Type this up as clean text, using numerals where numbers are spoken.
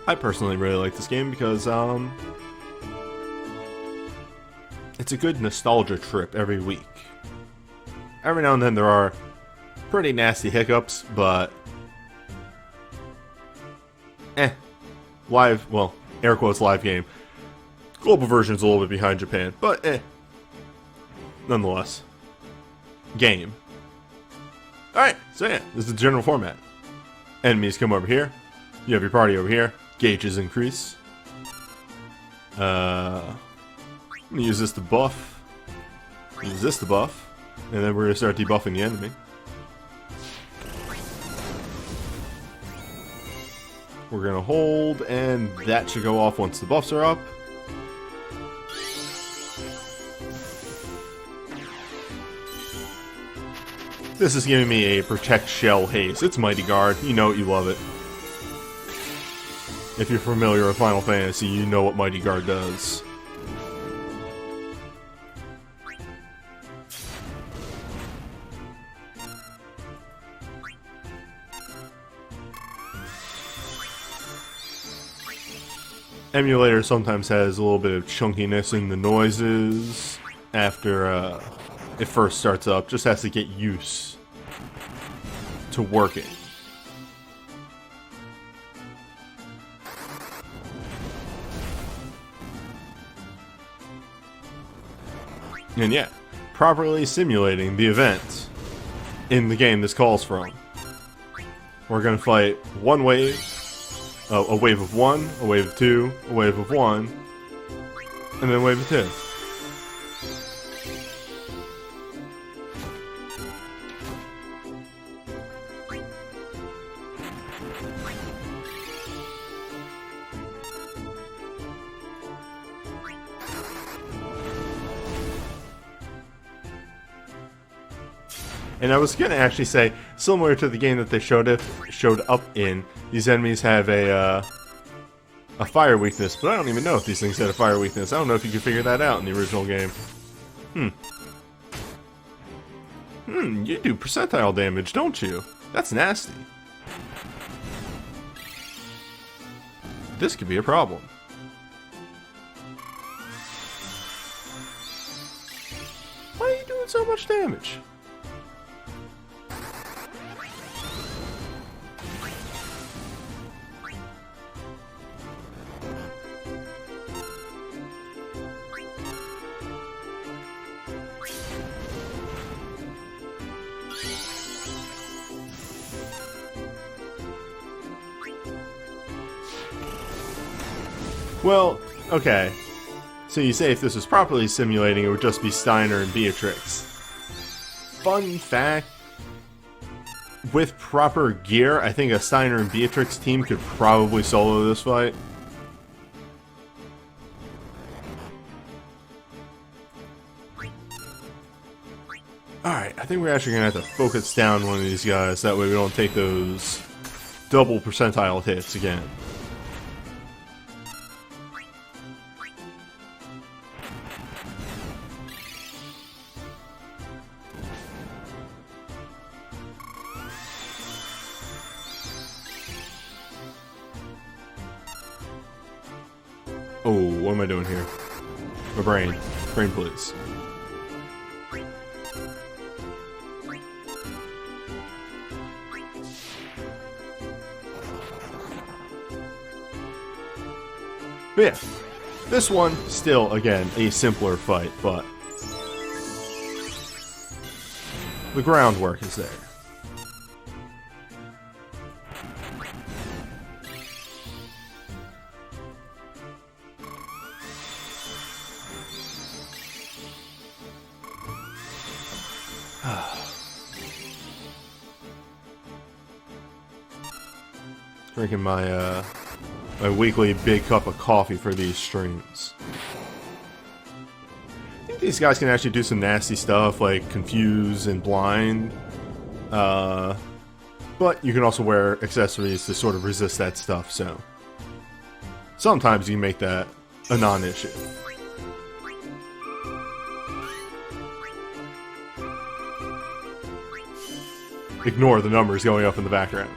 I personally really like this game because it's a good nostalgia trip every week. Every now and then there are pretty nasty hiccups, but live, well, air quotes live game. Global version's a little bit behind Japan, but nonetheless. Game. Alright, so yeah, this is the general format. Enemies come over here. You have your party over here. Gauges increase. I'm gonna use this to buff. Use this to buff. And then we're gonna start debuffing the enemy. We're gonna hold, and that should go off once the buffs are up. This is giving me a Protect Shell haste. It's Mighty Guard. You know it, you love it. If you're familiar with Final Fantasy, you know what Mighty Guard does. Emulator sometimes has a little bit of chunkiness in the noises after it first starts up. Just has to get used to working. And yeah, properly simulating the event in the game this calls from. We're gonna fight one wave, a wave of one, a wave of two, a wave of one, and then a wave of two. And I was gonna actually say, similar to the game that they showed up in, these enemies have a fire weakness, but I don't even know if these things had a fire weakness. I don't know if you could figure that out in the original game. You do percentile damage, don't you? That's nasty. This could be a problem. Why are you doing so much damage? Well, okay. So you say if this was properly simulating, it would just be Steiner and Beatrix. Fun fact, with proper gear, I think a Steiner and Beatrix team could probably solo this fight. Alright, I think we're actually going to have to focus down one of these guys, that way we don't take those double percentile hits again. Oh, what am I doing here? My brain. Brain, please. But yeah, this one, still, again, a simpler fight, but the groundwork is there. Drinking my my weekly big cup of coffee for these streams. I think these guys can actually do some nasty stuff like confuse and blind, but you can also wear accessories to sort of resist that stuff, so sometimes you can make that a non-issue. Ignore the numbers going up in the background.